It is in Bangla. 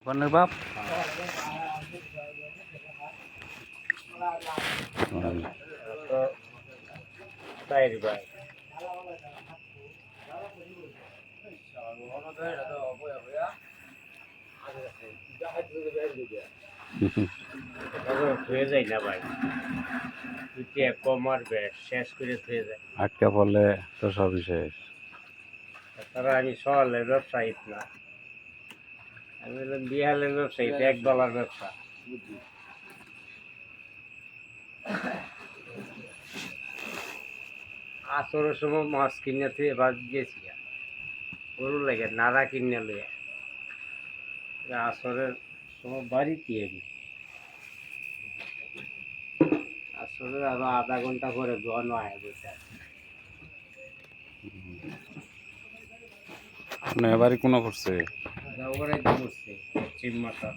কনের বাপ তো তাই ভাই হয়ে যায় না ভাই তুই কম মারবে শেষ করে হয়ে যায় আটকা পড়লে তো সবই শেষ। তারা আমি সহলের ব্যবসায়ী না আমি হলাম বিহালের ব্যবসায়ী এক ডলার ব্যবসা আসরের সময় মাছ কিনে থেকে বাদ গেছি গরু লাগে নাড়া কিনে লইয়া আসরের সময় বাড়িতে আমি আসলে আরো আধা ঘন্টা পরে জন আয় বসে আপনার বাড়ি কোনো করছে? যাওয়ার একদম উঠছে চিম মাথা